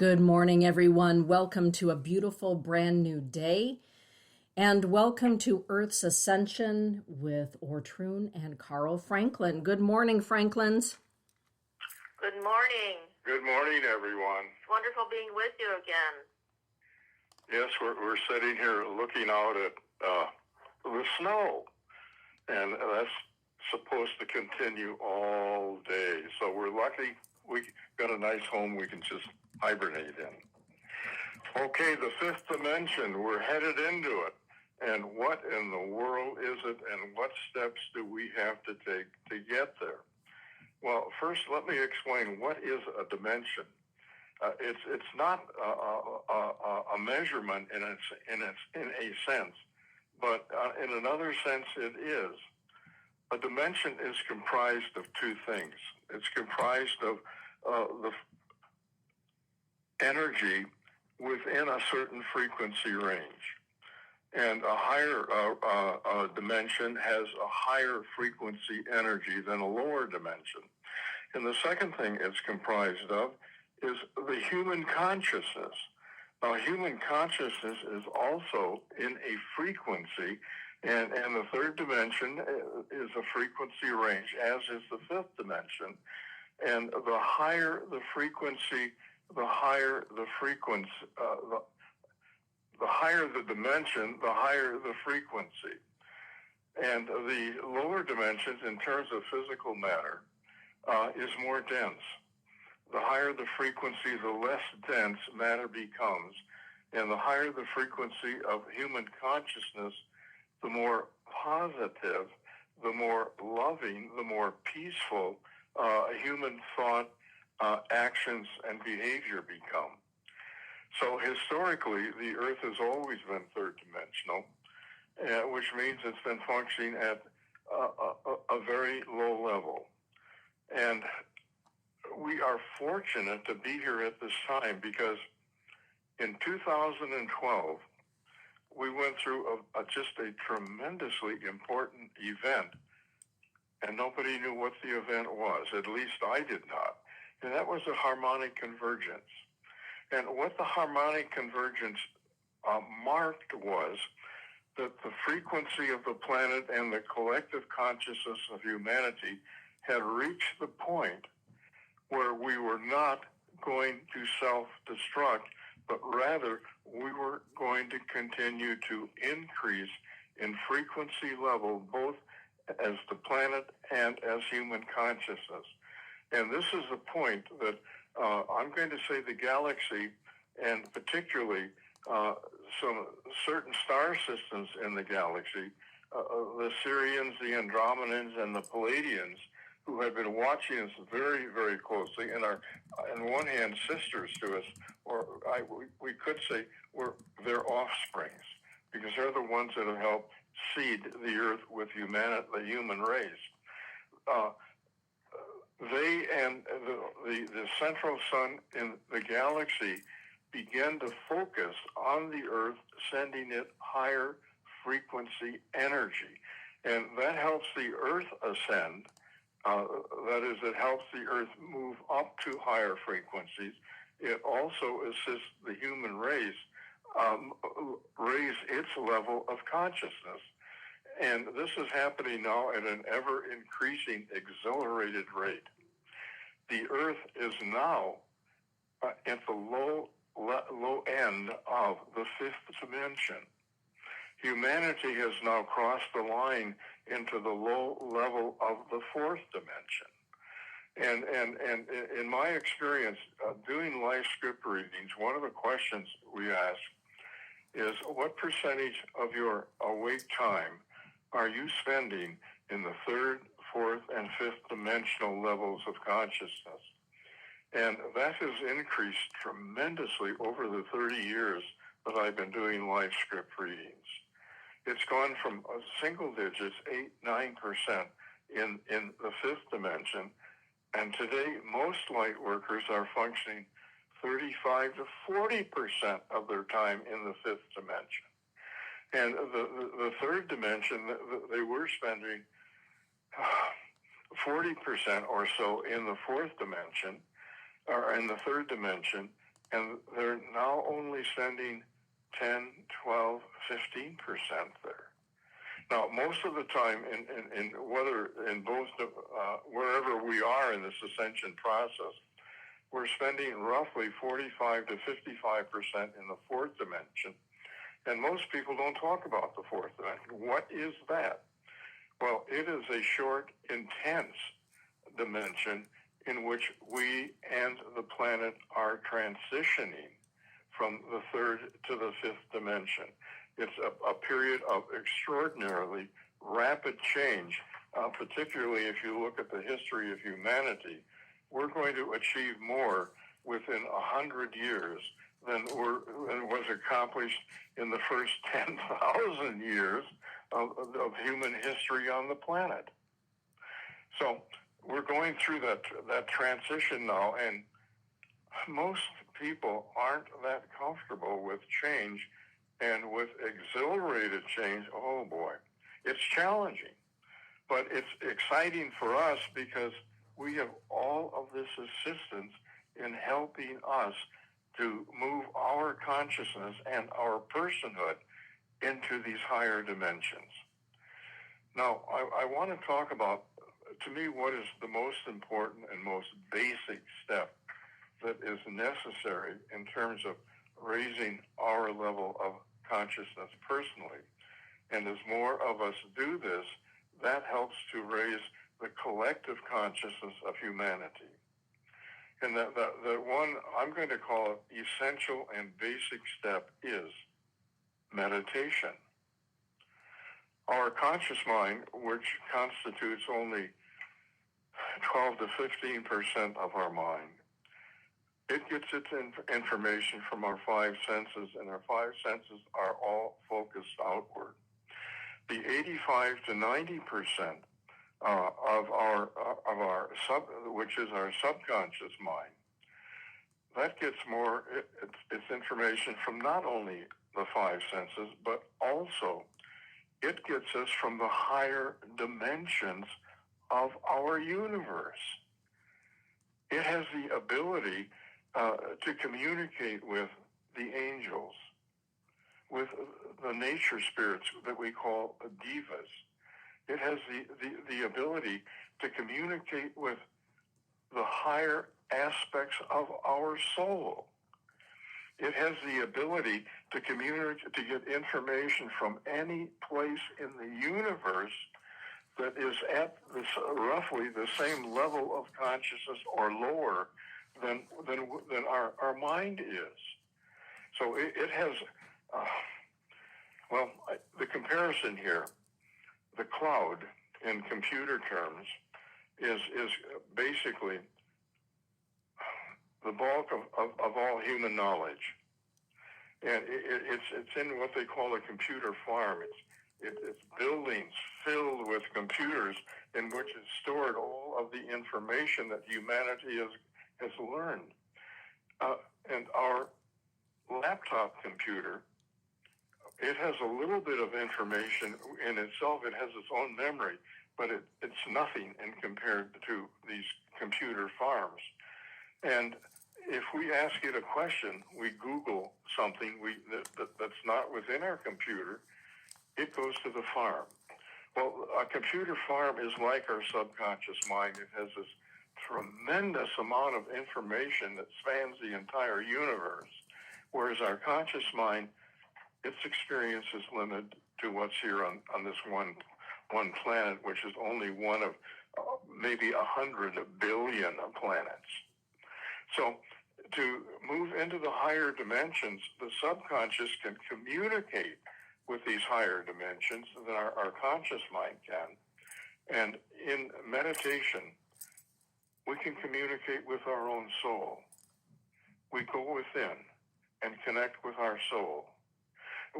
Good morning, everyone. Welcome to a beautiful brand new day. And welcome to Earth's Ascension with Ortrun and Carl Franklin. Good morning, Franklins. Good morning. Good morning, everyone. It's wonderful being with you again. Yes, we're sitting here looking out at the snow, and that's supposed to continue all day. So we're lucky we got a nice home we can just hibernate in. Okay, the fifth dimension, we're headed into it. And what in the world is it, and what steps do we have to take to get there? Well, first, let me explain what is a dimension. It's not a measurement in a sense, but in another sense, it is. A dimension is comprised of two things. It's comprised of the energy within a certain frequency range. And a higher dimension has a higher frequency energy than a lower dimension. And the second thing it's comprised of is the human consciousness. Now, human consciousness is also in a frequency, and the third dimension is a frequency range, as is the fifth dimension. And the higher the frequency, the higher the frequency, the higher the dimension, the higher the frequency. And the lower dimensions, in terms of physical matter, is more dense. The higher the frequency, the less dense matter becomes. And the higher the frequency of human consciousness, the more positive, the more loving, the more peaceful human thought, actions, and behavior become. So historically, the Earth has always been third dimensional, which means it's been functioning at a very low level. And we are fortunate to be here at this time because in 2012, we went through just a tremendously important event, and nobody knew what the event was. At least I did not. And that was a harmonic convergence. And what the harmonic convergence marked was that the frequency of the planet and the collective consciousness of humanity had reached the point where we were not going to self-destruct, but rather we were going to continue to increase in frequency level, both as the planet and as human consciousness. And this is the point that I'm going to say the galaxy, and particularly some certain star systems in the galaxy, the Sirians, the Andromedans, and the Pleiadians, who have been watching us very, very closely and are, on one hand, sisters to us, or we could say we're their offsprings, because they're the ones that have helped seed the Earth with humanity, the human race. They and the central sun in the galaxy began to focus on the Earth, sending it higher frequency energy. And that helps the Earth ascend. That is, it helps the Earth move up to higher frequencies. It also assists the human race raise its level of consciousness. And this is happening now at an ever-increasing, exhilarated rate. The Earth is now at the low end of the fifth dimension. Humanity has now crossed the line into the low level of the fourth dimension. And in my experience, doing live script readings, one of the questions we ask is, what percentage of your awake time are you spending in the third, fourth, and fifth dimensional levels of consciousness? And that has increased tremendously over the 30 years that I've been doing live script readings. It's gone from single digits, 8-9% in the fifth dimension, and today most light workers are functioning 35 to 40% of their time in the fifth dimension. And the third dimension, they were spending 40% or so in the fourth dimension, or in the third dimension, And they're now only sending 10, 12, 15% there. Now, most of the time, in whether in both wherever we are in this ascension process, we're spending roughly 45 to 55% in the fourth dimension. And most people don't talk about the fourth dimension. What is that? Well, it is a short, intense dimension in which we and the planet are transitioning from the third to the fifth dimension. It's a period of extraordinarily rapid change, particularly if you look at the history of humanity. We're going to achieve more within 100 years than was accomplished in the first 10,000 years of human history on the planet. So we're going through that transition now, and most people aren't that comfortable with change, and with exhilarated change, oh boy, it's challenging. But it's exciting for us because we have all of this assistance in helping us to move our consciousness and our personhood into these higher dimensions. Now, I want to talk about, to me, what is the most important and most basic step that is necessary in terms of raising our level of consciousness personally. And as more of us do this, that helps to raise the collective consciousness of humanity. And the one I'm going to call essential and basic step is meditation. Our conscious mind, which constitutes only 12 to 15% of our mind, it gets its information from our five senses, and our five senses are all focused outward. The 85 to 90% of our which is our subconscious mind, that gets more its information from not only the five senses, but also it gets us from the higher dimensions of our universe. It has the ability to communicate with the angels, with the nature spirits that we call devas. It has the ability to communicate with the higher aspects of our soul. It has the ability to communicate, to get information from any place in the universe that is at this, roughly the same level of consciousness or lower than our mind is. So it has, the comparison here, the cloud in computer terms is basically the bulk of all human knowledge. And it's in what they call a computer farm. It's buildings filled with computers in which is stored all of the information that humanity has learned. And our laptop computer, it has a little bit of information in itself. It has its own memory, but it's nothing in compared to these computer farms. And if we ask it a question, we Google something that's not within our computer, it goes to the farm. Well, a computer farm is like our subconscious mind. It has this tremendous amount of information that spans the entire universe, whereas our conscious mind, its experience is limited to what's here on this one planet, which is only one of maybe 100 billion planets. So to move into the higher dimensions, the subconscious can communicate with these higher dimensions than our conscious mind can. And in meditation, we can communicate with our own soul. We go within and connect with our soul.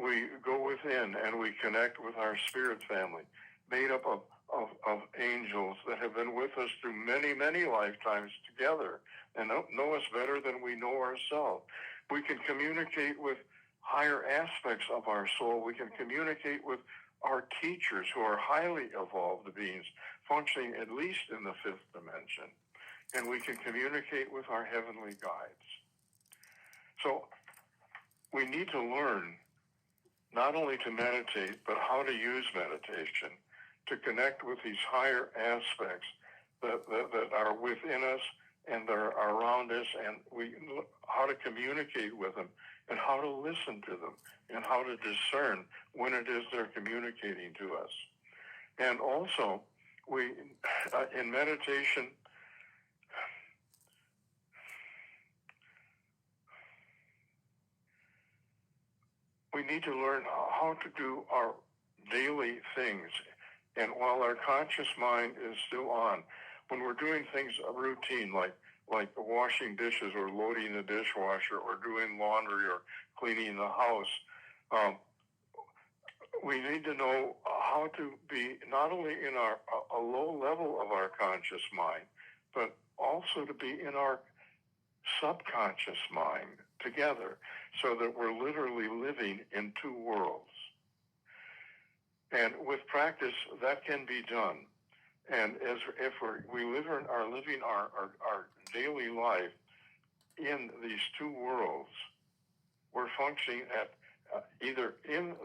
We go within and we connect with our spirit family, made up of angels that have been with us through many, many lifetimes together and know us better than we know ourselves. We can communicate with higher aspects of our soul. We can communicate with our teachers who are highly evolved beings, functioning at least in the fifth dimension. And we can communicate with our heavenly guides. we need to learn not only to meditate, but how to use meditation to connect with these higher aspects that are within us and that are around us, and how to communicate with them, and how to listen to them, and how to discern when it is they're communicating to us. And also, in meditation, we need to learn how to do our daily things. And while our conscious mind is still on, when we're doing things routine, like washing dishes or loading the dishwasher or doing laundry or cleaning the house, we need to know how to be not only in a low level of our conscious mind, but also to be in our subconscious mind together, so that we're literally living in two worlds. And with practice, that can be done. And if we are living our daily life in these two worlds, we're functioning at either in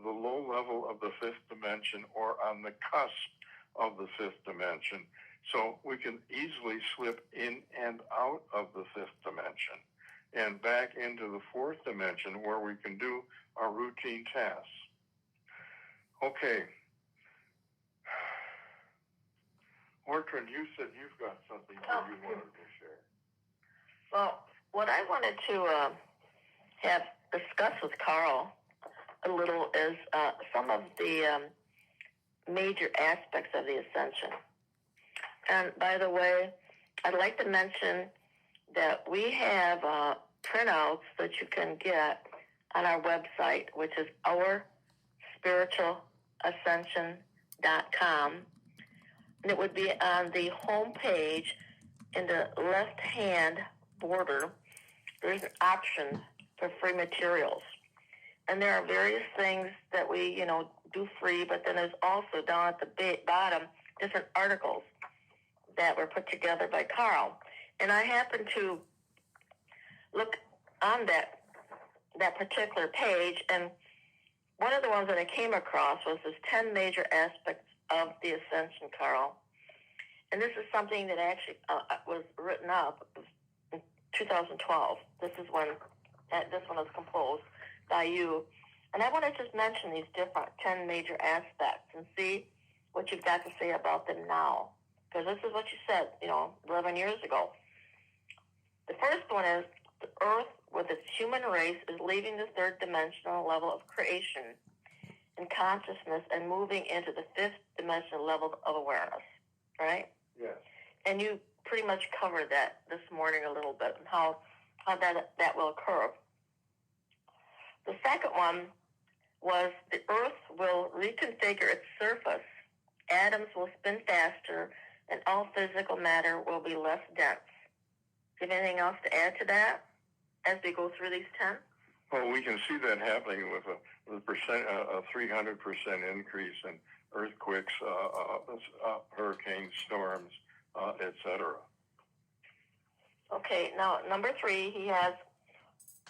the low level of the fifth dimension or on the cusp of the fifth dimension. So we can easily slip in and out of the fifth dimension and back into the fourth dimension, where we can do our routine tasks. Okay. Ortrun, you said you've got something that you wanted to share. Well, what I wanted to have discussed with Carl a little is some of the major aspects of the ascension. And by the way, I'd like to mention that we have printouts that you can get on our website, which is ourspiritualascension.com. And it would be on the home page in the left-hand border. There's an option for free materials. And there are various things that we, do free, but then there's also down at the bottom different articles that were put together by Carl. And I happened to look on that particular page, and one of the ones that I came across was this 10 major aspects of the ascension, Carl. And this is something that actually was written up in 2012. This is when this one was composed by you. And I want to just mention these different 10 major aspects and see what you've got to say about them now. Because this is what you said, 11 years ago. The first one is the Earth with its human race is leaving the third dimensional level of creation and consciousness and moving into the fifth dimensional level of awareness, right? Yes. And you pretty much covered that this morning a little bit, and how that will occur. The second one was the Earth will reconfigure its surface. Atoms will spin faster, and all physical matter will be less dense. Do you have anything else to add to that as we go through these 10? Well, we can see that happening with a 300% increase in earthquakes, hurricanes, storms, etc. Okay, now number 3, he has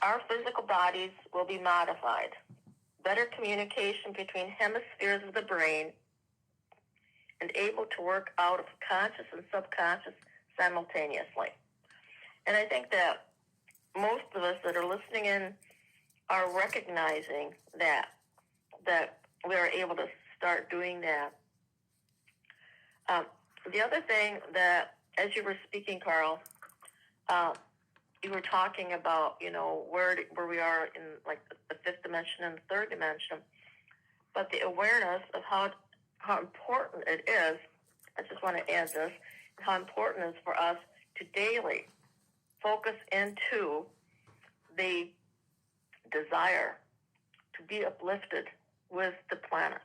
our physical bodies will be modified. Better communication between hemispheres of the brain and able to work out of conscious and subconscious simultaneously. And I think that most of us that are listening in are recognizing that we are able to start doing that. The other thing that, as you were speaking, Carl, you were talking about, where we are in like the fifth dimension and the third dimension, but the awareness of how important it is. I just want to add this: how important it is for us to daily focus into the desire to be uplifted with the planet,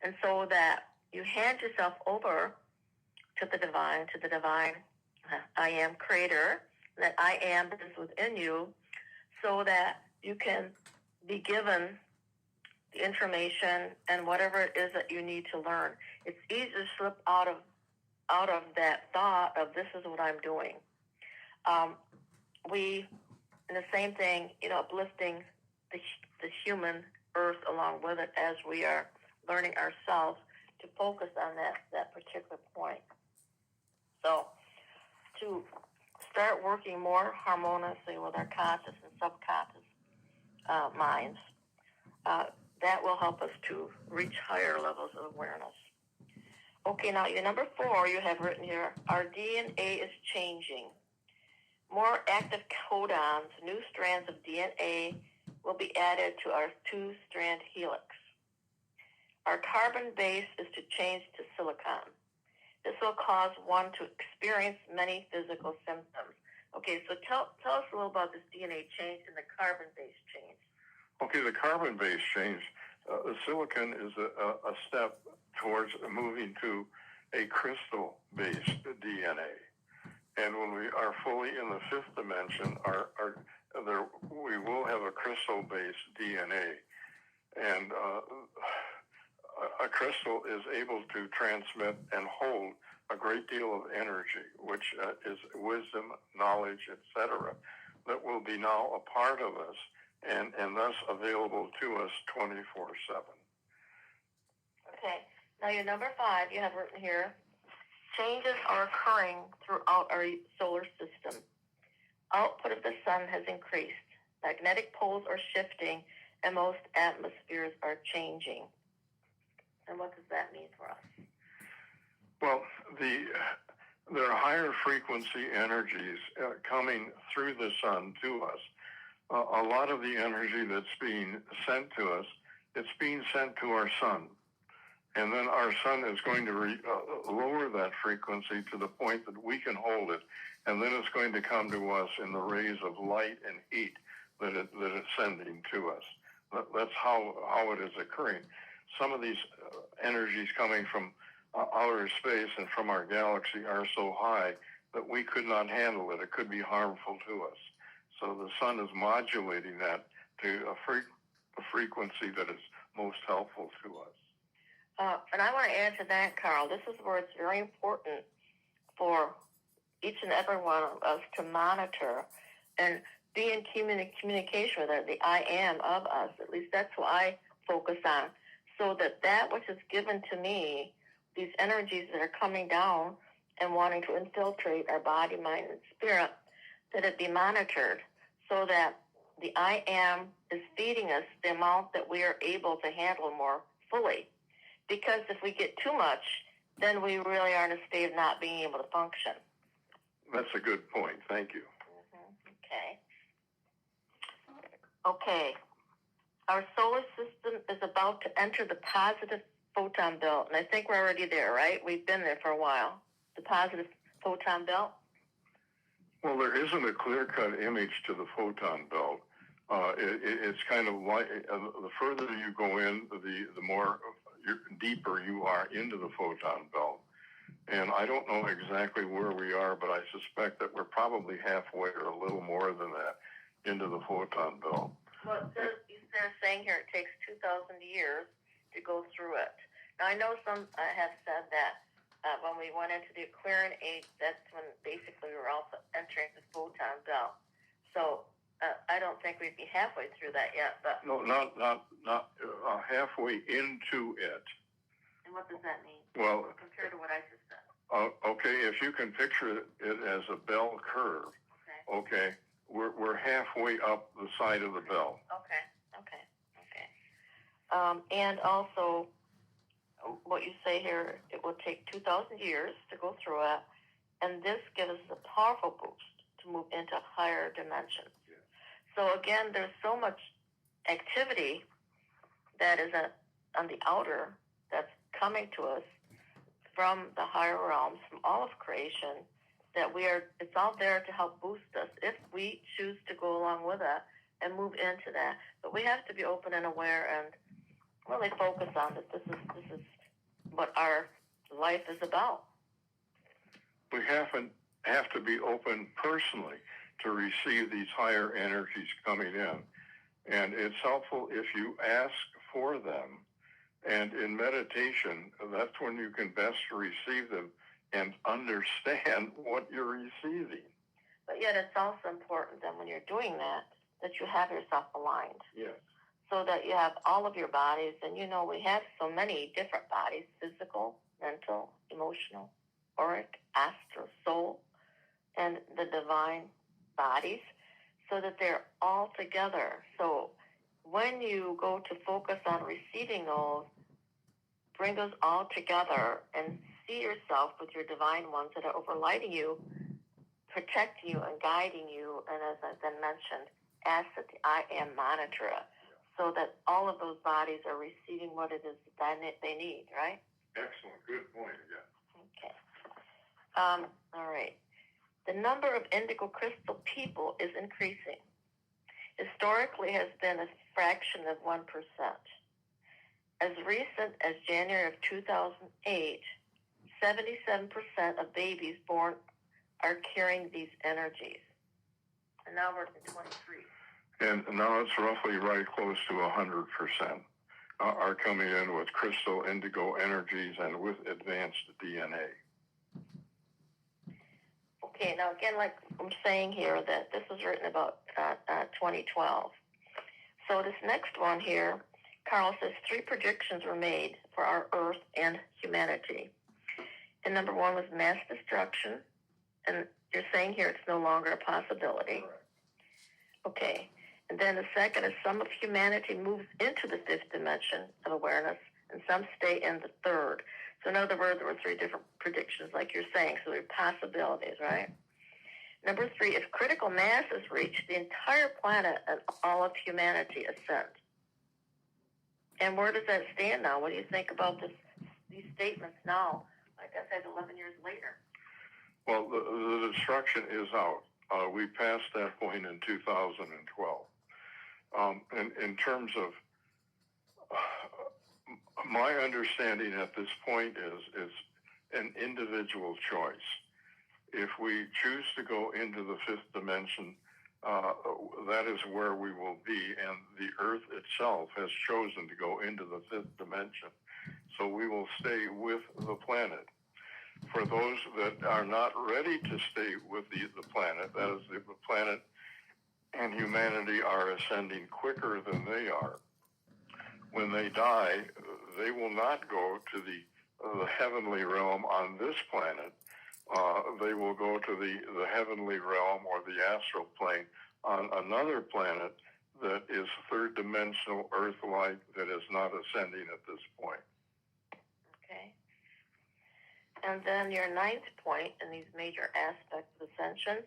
and so that you hand yourself over to the divine, I am creator, that I am is within you, so that you can be given the information and whatever it is that you need to learn. It's easy to slip out of that thought of this is what I'm doing. We And the same thing, uplifting the human earth along with it as we are learning ourselves to focus on that particular point. So to start working more harmoniously with our conscious and subconscious minds, that will help us to reach higher levels of awareness. Okay, now your number 4, you have written here, our DNA is changing. More active codons, new strands of DNA will be added to our 2-strand helix. Our carbon base is to change to silicon. This will cause one to experience many physical symptoms. Okay, so tell us a little about this DNA change and the carbon base change. Okay, the carbon base change, the silicon is a step towards moving to a crystal-based DNA. And when we are fully in the 5th dimension, we will have a crystal-based DNA. And a crystal is able to transmit and hold a great deal of energy, which is wisdom, knowledge, etc., that will be now a part of us and thus available to us 24/7. Okay. Now your number 5, you have written here, changes are occurring throughout our solar system. Output of the sun has increased. Magnetic poles are shifting, and most atmospheres are changing. And what does that mean for us? Well, there are higher frequency energies coming through the sun to us. A lot of the energy that's being sent to us, it's being sent to our sun. And then our sun is going to lower that frequency to the point that we can hold it. And then it's going to come to us in the rays of light and heat that it's sending to us. That's how it is occurring. Some of these energies coming from outer space and from our galaxy are so high that we could not handle it. It could be harmful to us. So the sun is modulating that to a frequency that is most helpful to us. And I want to add to that, Carl, this is where it's very important for each and every one of us to monitor and be in communication with the I am of us. At least that's what I focus on. So that which is given to me, these energies that are coming down and wanting to infiltrate our body, mind, and spirit, that it be monitored so that the I am is feeding us the amount that we are able to handle more fully. Because if we get too much, then we really are in a state of not being able to function. That's a good point. Thank you. Okay. Okay. Our solar system is about to enter the positive photon belt. And I think we're already there, right? We've been there for a while. The positive photon belt. Well, there isn't a clear-cut image to the photon belt. It's kind of like the further you go in, the more deeper you are into the photon belt. And I don't know exactly where we are, but I suspect that we're probably halfway or a little more than that into the photon belt. Well, they're saying here it takes 2,000 years to go through it. Now, I know some have said that when we went into the Aquarian age, that's when basically we were also entering the photon belt. So I don't think we'd be halfway through that yet. But no, not halfway into it. And what does that mean? Well, compared to what I just said. Okay, if you can picture it as a bell curve, okay, we're halfway up the side of the bell. Okay. And also, what you say here, it will take 2,000 years to go through it, and this gives us a powerful boost to move into higher dimensions. Yeah. So again, there's so much activity that is on the outer that's coming to us from the higher realms, from all of creation, that it's all there to help boost us if we choose to go along with it and move into that. But we have to be open and aware and really focus on this. This is what our life is about. We have to be open personally to receive these higher energies coming in. And it's helpful if you ask for them. And in meditation, that's when you can best receive them and understand what you're receiving. But yet it's also important that when you're doing that you have yourself aligned. Yes. So that you have all of your bodies, and we have so many different bodies: physical, mental, emotional, auric, astral, soul, and the divine bodies, so that they're all together. So when you go to focus on receiving those, bring those all together and see yourself with your divine ones that are overlighting you, protecting you and guiding you, and as I've been mentioned, as the I am mantra, so that all of those bodies are receiving what it is that they need, right? Excellent. Good point again. Okay. All right. The number of indigo crystal people is increasing. Historically has been a fraction of 1%. As recent as January of 2008, 77% of babies born are carrying these energies. And now we're at 23. And now it's roughly right close to 100% are coming in with crystal indigo energies and with advanced DNA. Okay, now again, like I'm saying here, that this was written about 2012. So this next one here, Carl says 3 predictions were made for our Earth and humanity. And number 1 was mass destruction. And you're saying here it's no longer a possibility. Okay. And then the second is some of humanity moves into the 5th dimension of awareness, and some stay in the 3rd. So in other words, there were 3 different predictions, like you're saying. So there are possibilities, right? Number 3, if critical mass is reached, the entire planet and all of humanity ascend. And where does that stand now? What do you think about these statements now, like I said, 11 years later? Well, the destruction is out. We passed that point in 2012. In terms of my understanding at this point is an individual choice. If we choose to go into the 5th dimension, that is where we will be, and the Earth itself has chosen to go into the 5th dimension. So we will stay with the planet. For those that are not ready to stay with the planet, that is, the planet and humanity are ascending quicker than they are. When they die, they will not go to the heavenly realm on this planet. They will go to the heavenly realm or the astral plane on another planet that is 3rd dimensional Earth-like, that is not ascending at this point. Okay. And then your 9th point in these major aspects of ascension,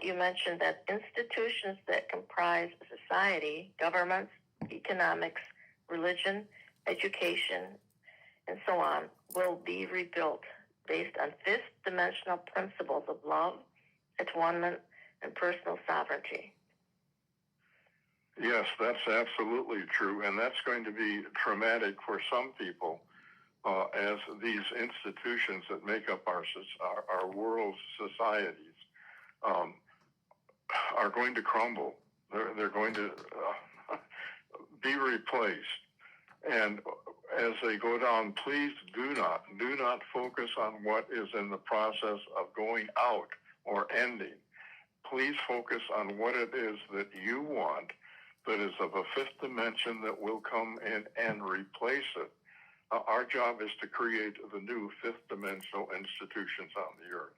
you mentioned that institutions that comprise society, governments, economics, religion, education, and so on, will be rebuilt based on 5th dimensional principles of love, atonement, and personal sovereignty. Yes, that's absolutely true, and that's going to be traumatic for some people, as these institutions that make up our world's societies are going to crumble. They're going to be replaced. And as they go down, please do not focus on what is in the process of going out or ending. Please focus on what it is that you want, that is of a 5th dimension, that will come in and replace it. Our job is to create the new 5th dimensional institutions on the Earth.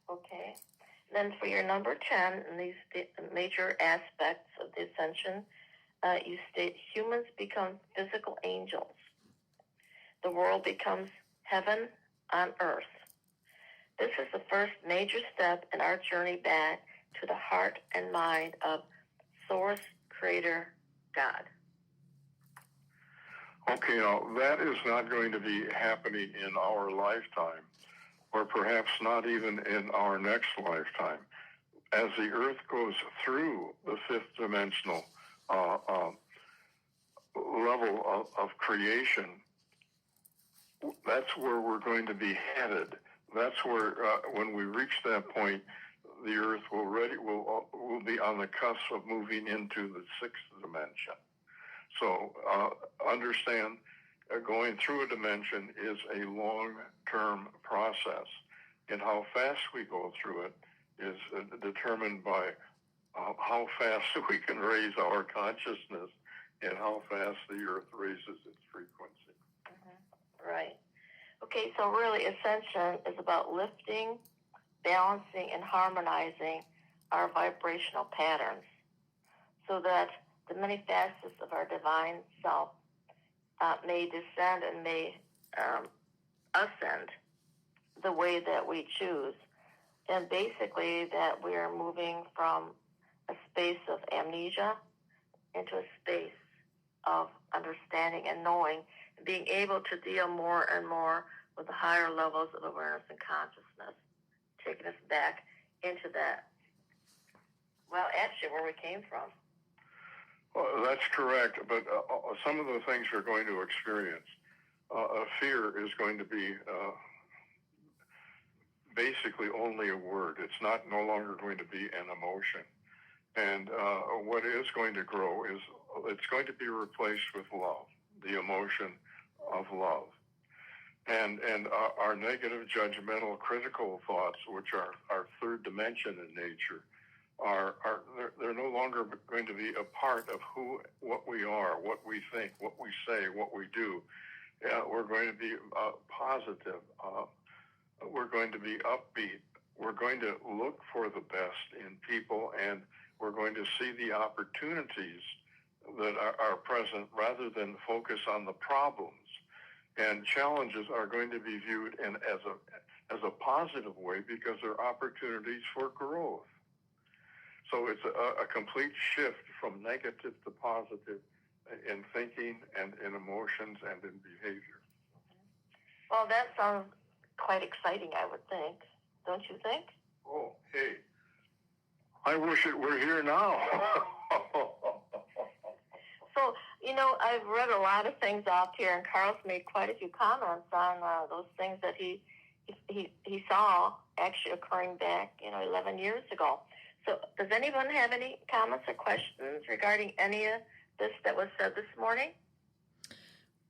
Okay. Then for your number 10, in these major aspects of the ascension, you state humans become physical angels. The world becomes heaven on earth. This is the first major step in our journey back to the heart and mind of Source, Creator, God. Okay, now that is not going to be happening in our lifetime, or perhaps not even in our next lifetime. As the Earth goes through the 5th dimensional level of creation, that's where we're going to be headed. That's where, when we reach that point, the Earth will be on the cusp of moving into the 6th dimension. So understand, going through a dimension is a long-term process, and how fast we go through it is determined by how fast we can raise our consciousness and how fast the earth raises its frequency. Right. Okay, so really ascension is about lifting, balancing, and harmonizing our vibrational patterns so that the many facets of our divine self may descend and may ascend the way that we choose. And basically that we are moving from a space of amnesia into a space of understanding and knowing, and being able to deal more and more with the higher levels of awareness and consciousness, taking us back into that, well, actually where we came from. Well, that's correct, but some of the things we're going to experience, fear is going to be basically only a word. It's no longer going to be an emotion. And what is going to grow is it's going to be replaced with love, the emotion of love. And our negative, judgmental, critical thoughts, which are our third dimension in nature, they're no longer going to be a part of what we are, what we think, what we say, what we do. We're going to be positive. We're going to be upbeat. We're going to look for the best in people, and we're going to see the opportunities that are present rather than focus on the problems. And challenges are going to be viewed as a positive way because they're opportunities for growth. So it's a complete shift from negative to positive in thinking and in emotions and in behavior. Well, that sounds quite exciting, I would think. Don't you think? Oh, hey. I wish it were here now. So, I've read a lot of things out here, and Carl's made quite a few comments on those things that he saw actually occurring back, 11 years ago. So does anyone have any comments or questions regarding any of this that was said this morning?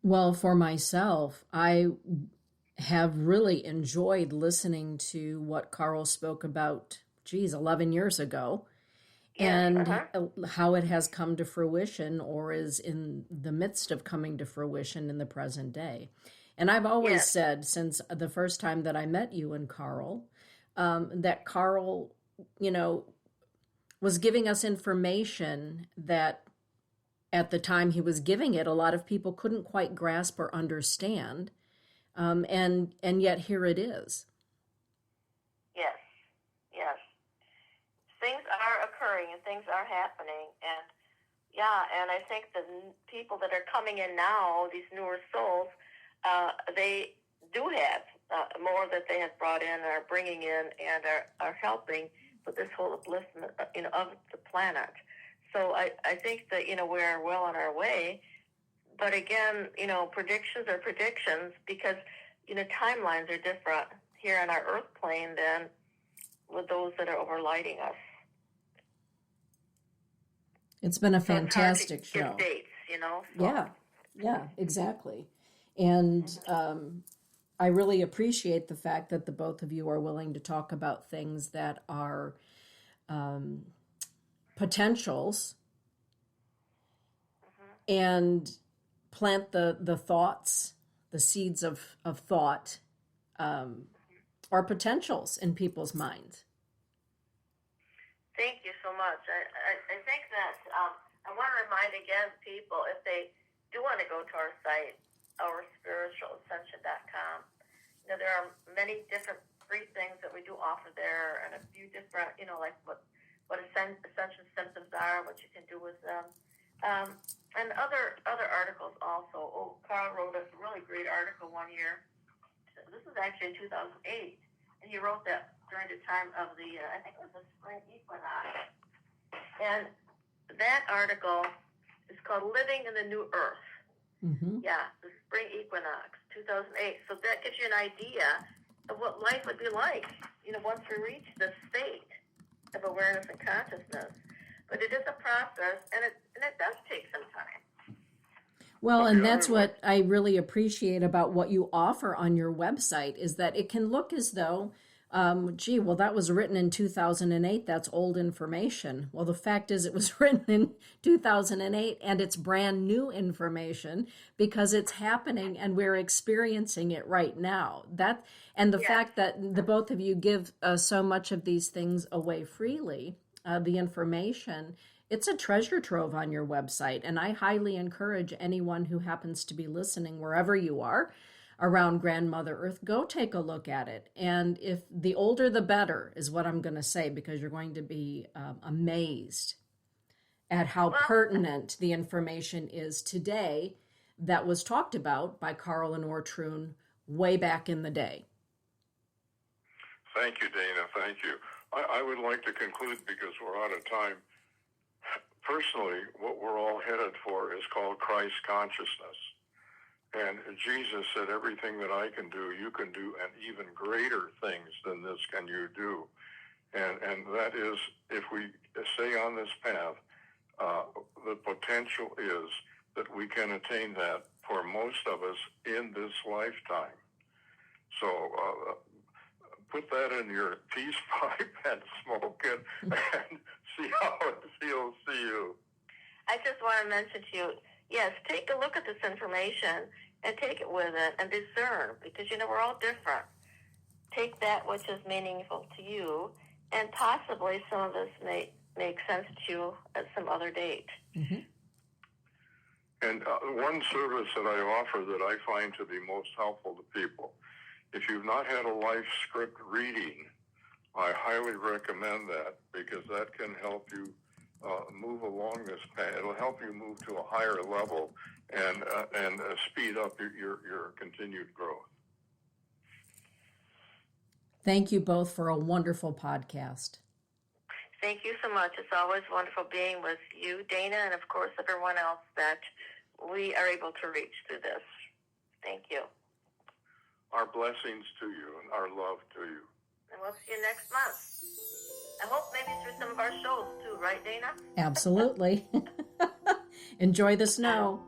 Well, for myself, I have really enjoyed listening to what Carl spoke about, 11 years ago, and how it has come to fruition or is in the midst of coming to fruition in the present day. And I've always said since the first time that I met you and Carl, that Carl, was giving us information that at the time he was giving it, a lot of people couldn't quite grasp or understand. And yet here it is. Yes. Things are occurring and things are happening. And I think the people that are coming in now, these newer souls, they do have more that they have brought in, are bringing in, and are helping with this whole upliftment, of the planet. So I think that, we're well on our way. But again, predictions are predictions because, timelines are different here on our Earth plane than with those that are overlighting us. It's been a fantastic show. Give dates, So. Yeah, exactly. And I really appreciate the fact that the both of you are willing to talk about things that are potentials and plant the thoughts, the seeds of thought, or potentials in people's minds. Thank you so much. I think that I want to remind again people, if they do want to go to our site, ourspiritualascension.com, there are many different free things that we do offer there, and a few different, like what ascension symptoms are, what you can do with them, and other articles also. Oh, Carl wrote a really great article one year. This was actually in 2008, and he wrote that during the time of the, I think it was the spring equinox. And that article is called Living in the New Earth. Mm-hmm. Yeah, the spring equinox, 2008. So that gives you an idea of what life would be like, once we reach this state of awareness and consciousness. But it is a process, and it does take some time. Well, and that's what I really appreciate about what you offer on your website, is that it can look as though Gee, well, that was written in 2008. That's old information. Well, the fact is, it was written in 2008, and it's brand new information because it's happening and we're experiencing it right now. And the fact that the both of you give so much of these things away freely, the information, it's a treasure trove on your website. And I highly encourage anyone who happens to be listening, wherever you are, around Grandmother Earth, go take a look at it. And if the older the better is what I'm going to say, because you're going to be amazed at how pertinent the information is today that was talked about by Carl and Ortrun way back in the day. Thank you, Dana. Thank you. I would like to conclude because we're out of time. Personally, what we're all headed for is called Christ consciousness. And Jesus said, everything that I can do, you can do, and even greater things than this can you do. And that is, if we stay on this path, the potential is that we can attain that for most of us in this lifetime. So put that in your peace pipe and smoke it and see how it feels to you. I just want to mention to you, yes, take a look at this information and take it with it and discern, because, we're all different. Take that which is meaningful to you, and possibly some of this may make sense to you at some other date. Mm-hmm. And one service that I offer that I find to be most helpful to people, if you've not had a life script reading, I highly recommend that, because that can help you move along this path. It'll help you move to a higher level and speed up your continued growth. Thank you both for a wonderful podcast. Thank you so much. It's always wonderful being with you, Dana, and of course everyone else that we are able to reach through this. Thank you. Our blessings to you and our love to you. And we'll see you next month. I hope maybe through some of our shows too, right, Dana? Absolutely. Enjoy the snow.